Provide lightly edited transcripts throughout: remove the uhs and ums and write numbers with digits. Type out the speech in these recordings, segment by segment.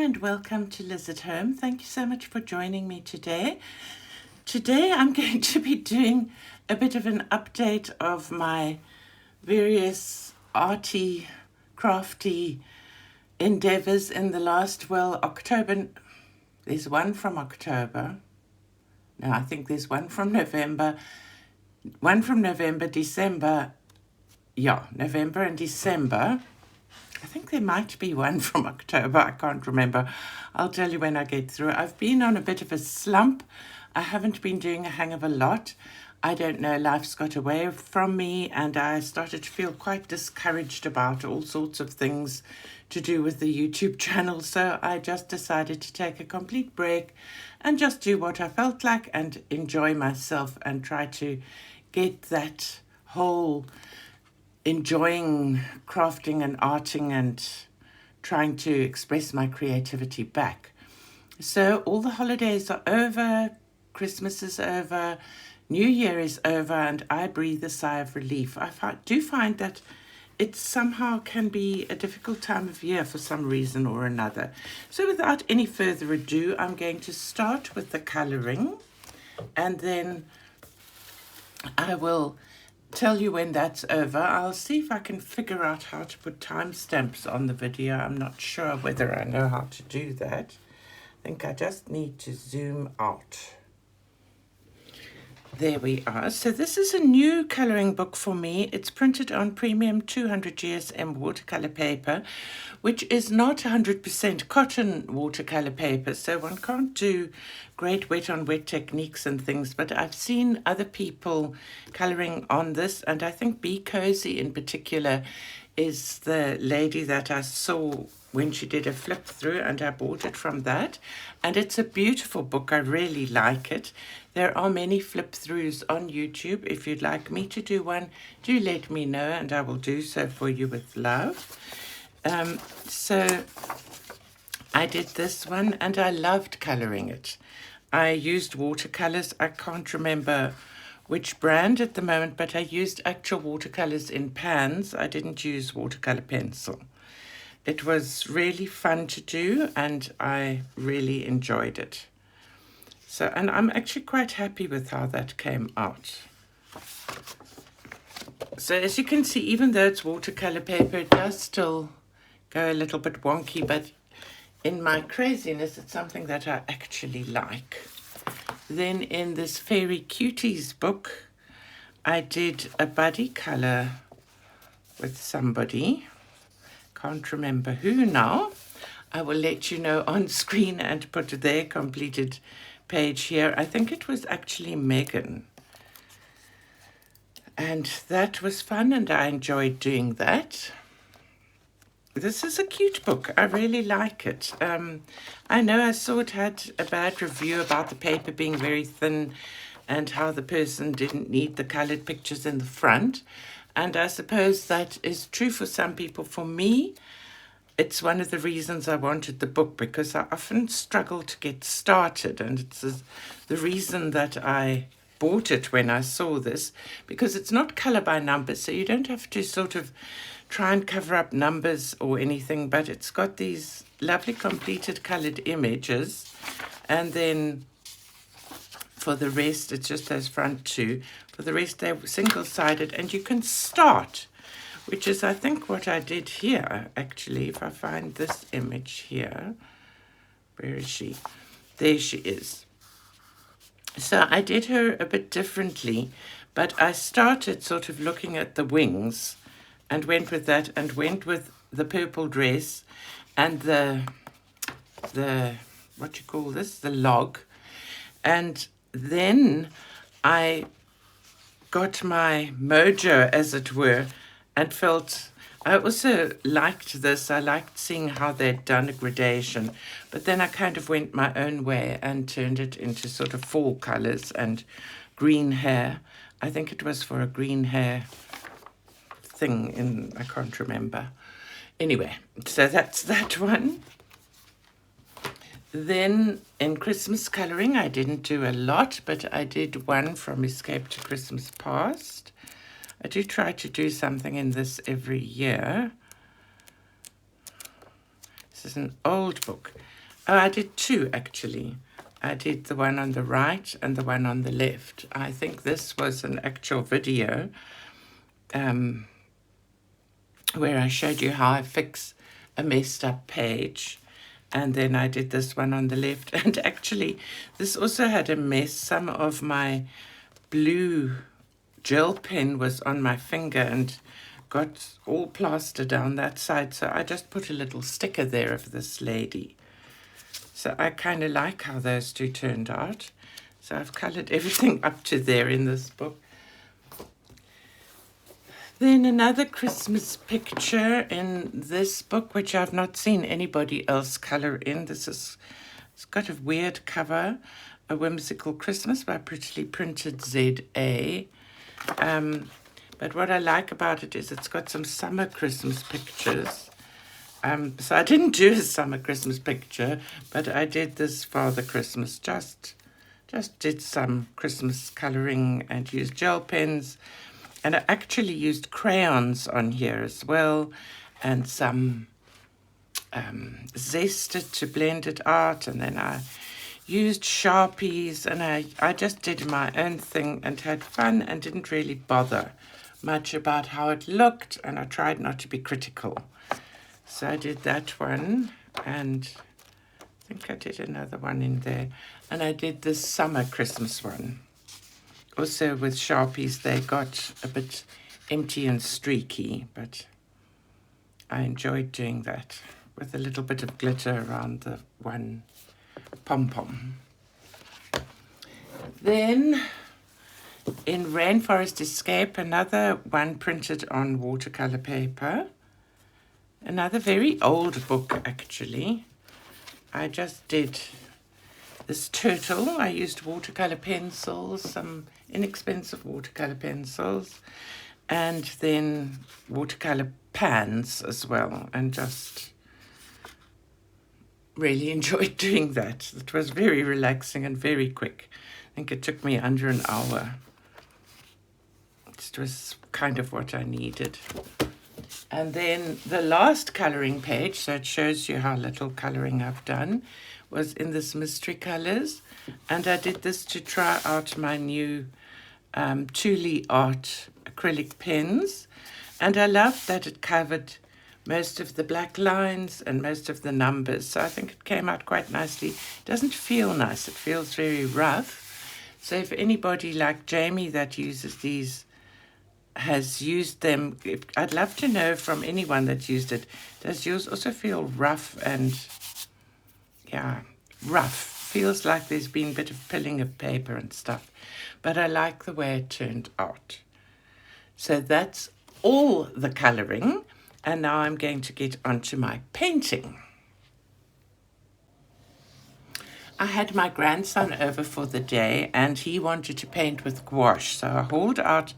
and welcome to Liz at Home. Thank you so much for joining me today. Today I'm going to be doing a bit of an update of my various arty, crafty endeavors in the last, October. There's one from October. No, I think there's one from November. December. Yeah, November and December. I think there might be one from October. I can't remember. I'll tell you when I get through. I've been on a bit of a slump. I haven't been doing a hang of a lot. I don't know, life's got away from me and I started to feel quite discouraged about all sorts of things to do with the YouTube channel. So I just decided to take a complete break and just do what I felt like and enjoy myself and try to get that whole enjoying crafting and arting and trying to express my creativity back. So all the holidays are over, Christmas is over, New Year is over, and I breathe a sigh of relief. I do find that it somehow can be a difficult time of year for some reason or another. So without any further ado, I'm going to start with the colouring and then I will tell you when that's over. I'll see if I can figure out how to put timestamps on the video. I'm not sure whether I know how to do that. I think I just need to zoom out. There we are. So this is a new colouring book for me. It's printed on premium 200 GSM watercolour paper, which is not 100% cotton watercolour paper, so one can't do great wet on wet techniques and things, but I've seen other people colouring on this, and I think Be Cozy in particular is the lady that I saw when she did a flip through, and I bought it from that. And it's a beautiful book. I really like it. There are many flip throughs on YouTube. If you'd like me to do one, do let me know and I will do so for you with love. So I did this one and I loved colouring it. I used watercolours. I can't remember which brand at the moment, but I used actual watercolours in pans. I didn't use watercolour pencil. It was really fun to do and I really enjoyed it. So, and I'm actually quite happy with how that came out. So as you can see, even though it's watercolor paper, it does still go a little bit wonky, but in my craziness, it's something that I actually like. Then in this Fairy Cuties book, I did a buddy color with somebody. Can't remember who now. I will let you know on screen and put their completed page here. I think it was actually Megan. And that was fun and I enjoyed doing that. This is a cute book. I really like it. I know I saw it had a bad review about the paper being very thin and how the person didn't need the colored pictures in the front. And I suppose that is true for some people. For me, it's one of the reasons I wanted the book, because I often struggle to get started. And it's the reason that I bought it when I saw this, because it's not color by numbers. So you don't have to sort of try and cover up numbers or anything, but it's got these lovely completed colored images. And then for the rest, it's just those front two. For the rest, they're single-sided, and you can start, which is, I think, what I did here, actually. If I find this image here, where is she? There she is. So I did her a bit differently, but I started sort of looking at the wings and went with that, and went with the purple dress and the what you call this, the log. And then I got my mojo, as it were, and felt, I also liked this. I liked seeing how they'd done a gradation, but then I kind of went my own way and turned it into sort of fall colors and green hair. I think it was for a green hair thing I can't remember. Anyway, so that's that one. Then in Christmas colouring, I didn't do a lot, but I did one from Escape to Christmas Past. I do try to do something in this every year. This is an old book. Oh, I did two actually. I did the one on the right and the one on the left. I think this was an actual video where I showed you how I fix a messed up page. And then I did this one on the left. And actually, this also had a mess. Some of my blue gel pen was on my finger and got all plastered down that side. So I just put a little sticker there of this lady. So I kind of like how those two turned out. So I've coloured everything up to there in this book. Then another Christmas picture in this book, which I've not seen anybody else colour in. It's got a weird cover, A Whimsical Christmas by Prettily Printed ZA. But what I like about it is it's got some summer Christmas pictures. So I didn't do a summer Christmas picture, but I did this Father Christmas. Just did some Christmas colouring and used gel pens. And I actually used crayons on here as well, and some zested to blend it out. And then I used Sharpies, and I just did my own thing and had fun and didn't really bother much about how it looked. And I tried not to be critical. So I did that one, and I think I did another one in there. And I did this summer Christmas one. Also with Sharpies, they got a bit empty and streaky, but I enjoyed doing that with a little bit of glitter around the one pom-pom. Then in Rainforest Escape, another one printed on watercolor paper. Another very old book, actually. I just did this turtle. I used watercolor pencils, some inexpensive watercolor pencils, and then watercolor pans as well, and just really enjoyed doing that. It was very relaxing and very quick. I think it took me under an hour. It was kind of what I needed. And then the last colouring page, so it shows you how little colouring I've done, was in this Mystery Colours. And I did this to try out my new Thule Art acrylic pens. And I loved that it covered most of the black lines and most of the numbers. So I think it came out quite nicely. It doesn't feel nice. It feels very rough. So if anybody like Jamie that uses these has used them, I'd love to know from anyone that's used it, does yours also feel rough and, yeah, rough? Feels like there's been a bit of pilling of paper and stuff, but I like the way it turned out. So that's all the colouring, and now I'm going to get onto my painting. I had my grandson over for the day, and he wanted to paint with gouache. So I hauled out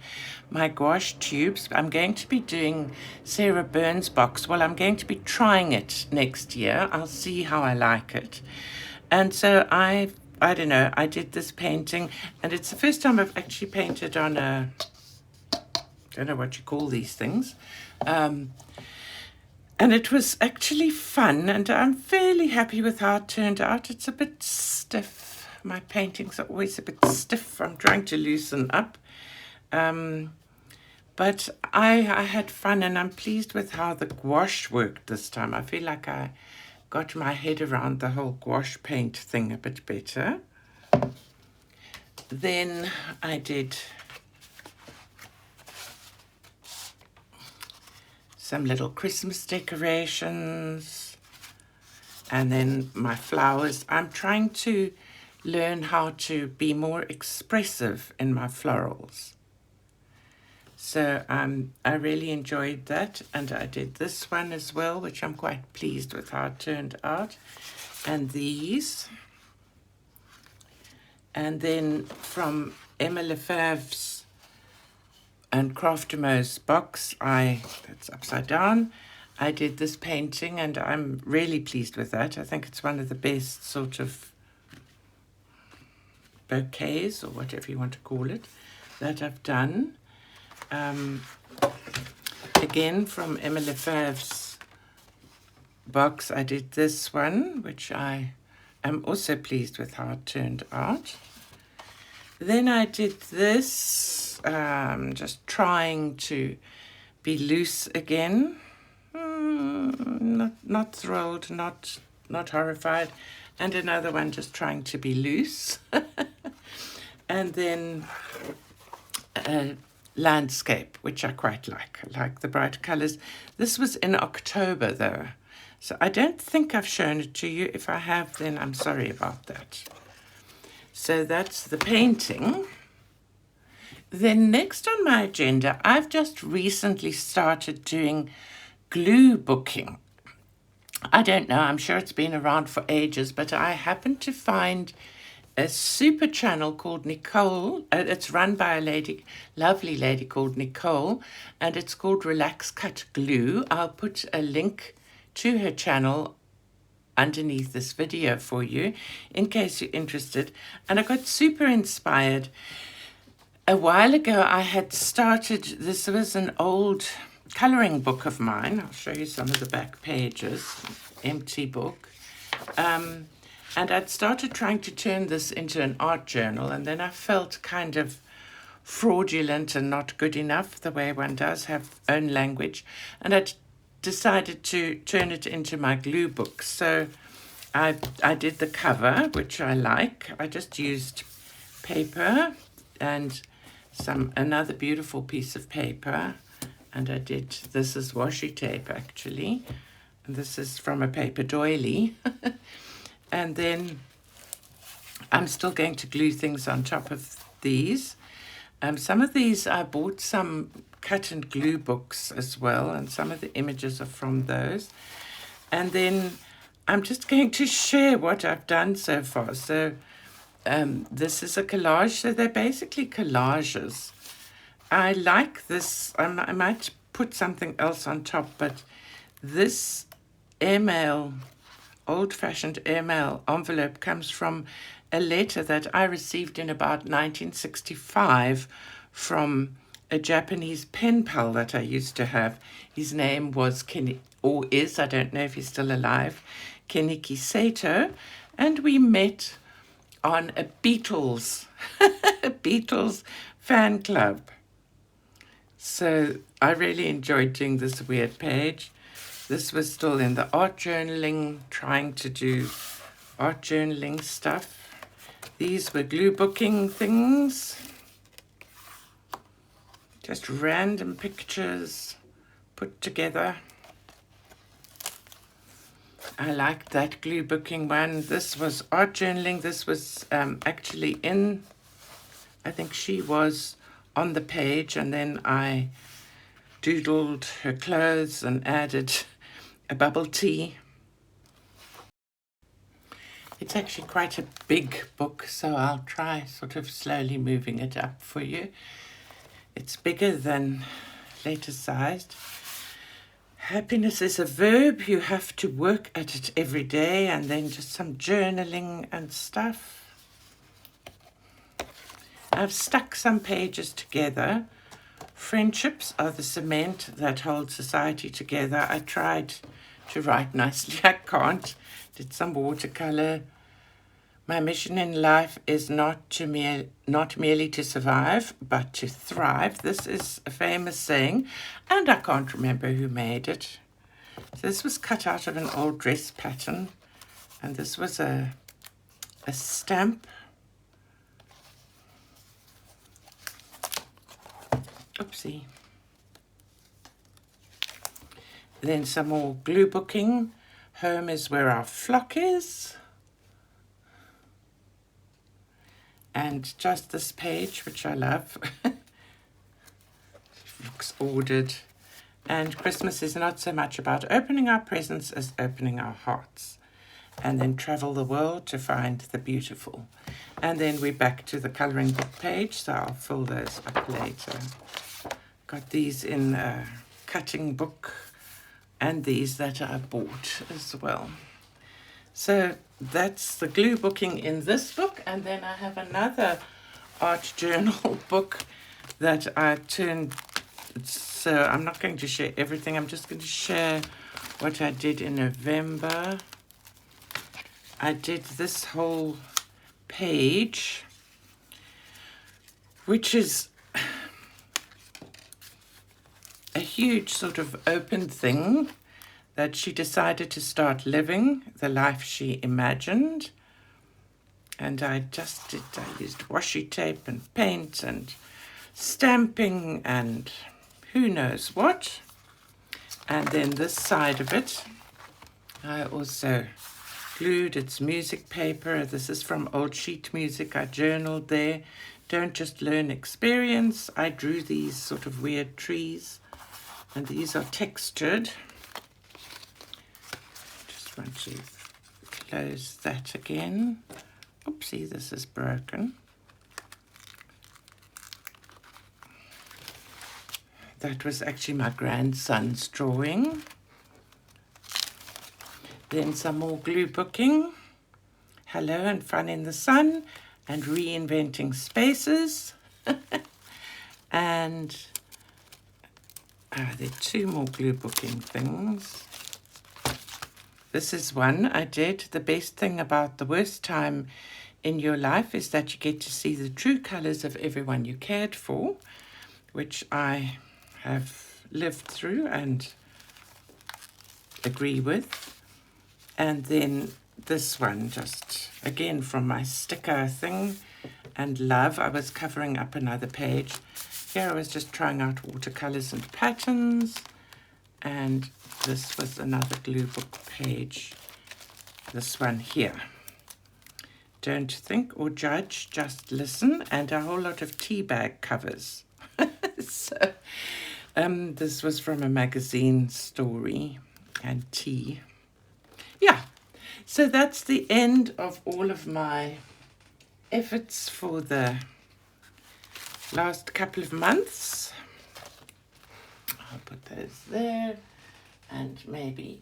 my gouache tubes. I'm going to be doing Sarah Burns' box. Well, I'm going to be trying it next year. I'll see how I like it. And so I don't know, I did this painting, and it's the first time I've actually painted on a, don't know what you call these things. And it was actually fun, and I'm fairly happy with how it turned out. It's a bit stiff. My paintings are always a bit stiff. I'm trying to loosen up. But I had fun, and I'm pleased with how the gouache worked this time. I feel like I got my head around the whole gouache paint thing a bit better. Then I did some little Christmas decorations, and then my flowers. I'm trying to learn how to be more expressive in my florals. So I really enjoyed that, and I did this one as well, which I'm quite pleased with how it turned out. And these. And then from Emma Lefebvre's and Craftermo's box, that's upside down, I did this painting, and I'm really pleased with that. I think it's one of the best sort of bouquets, or whatever you want to call it, that I've done. Again, from Emma Lefebvre's box, I did this one, which I am also pleased with how it turned out. Then I did this, just trying to be loose again. Not thrilled, not horrified. And another one just trying to be loose. And then landscape, which I quite like. I like the bright colors. This was in October though, so I don't think I've shown it to you. If I have, then I'm sorry about that. So that's the painting. Then next on my agenda, I've just recently started doing glue booking. I don't know, I'm sure it's been around for ages, but I happened to find a super channel called Nicole. It's run by a lovely lady called Nicole, and it's called Relax Cut Glue. I'll put a link to her channel underneath this video for you in case you're interested. And I got super inspired. A while ago I had started, this was an old coloring book of mine. I'll show you some of the back pages, empty book. And I'd started trying to turn this into an art journal, and then I felt kind of fraudulent and not good enough, the way one does have own language. And I decided to turn it into my glue book. So I did the cover, which I like. I just used paper and another beautiful piece of paper. And I did, this is washi tape actually. And this is from a paper doily. And then I'm still going to glue things on top of these. Some of these, I bought some cut and glue books as well, and some of the images are from those. And then I'm just going to share what I've done so far. So this is a collage. So they're basically collages. I like this. I might put something else on top, but this airmail, old-fashioned airmail envelope comes from a letter that I received in about 1965 from a Japanese pen pal that I used to have. His name was or is, I don't know if he's still alive, Keniki Sato, and we met on a Beatles fan club. So I really enjoyed doing this weird page. This was still in the art journaling, trying to do art journaling stuff. These were glue booking things. Just random pictures put together. I liked that glue booking one. This was art journaling. This was actually in, I think she was on the page, and then I doodled her clothes and added a bubble tea. It's actually quite a big book, so I'll try sort of slowly moving it up for you. It's bigger than letter sized. Happiness is a verb. You have to work at it every day, and then just some journaling and stuff. I've stuck some pages together. Friendships are the cement that holds society together. I tried to write nicely. I can't. Did some watercolor. My mission in life is not merely to survive, but to thrive. This is a famous saying, and I can't remember who made it. So this was cut out of an old dress pattern, and this was a stamp. Oopsie. Then some more glue booking. Home is where our flock is. And just this page, which I love. Looks ordered. And Christmas is not so much about opening our presents as opening our hearts. And then travel the world to find the beautiful. And then we're back to the colouring book page, so I'll fill those up later. Got these in a cutting book, and these that I bought as well. So that's the glue booking in this book, and then I have another art journal book that I turned, so I'm not going to share everything, I'm just going to share what I did in November. I did this whole page, which is a huge sort of open thing that she decided to start living the life she imagined. And I used washi tape and paint and stamping and who knows what. And then this side of it, I also glued. It's music paper. This is from old sheet music. I journaled there. Don't just learn experience. I drew these sort of weird trees, and these are textured. Just want to close that again. Oopsie, this is broken. That was actually my grandson's drawing. Then some more glue booking. Hello and fun in the sun and reinventing spaces. And there are two more glue booking things. This is one I did. The best thing about the worst time in your life is that you get to see the true colors of everyone you cared for, which I have lived through and agree with. And then this one, just again from my sticker thing, and love. I was covering up another page. Here I was just trying out watercolors and patterns. And this was another glue book page. This one here. Don't think or judge, just listen. And a whole lot of tea bag covers. So this was from a magazine story and tea. Yeah, so that's the end of all of my efforts for the last couple of months. I'll put those there and maybe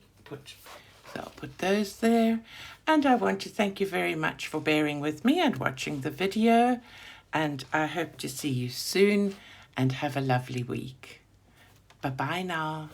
I'll put those there. And I want to thank you very much for bearing with me and watching the video. And I hope to see you soon and have a lovely week. Bye-bye now.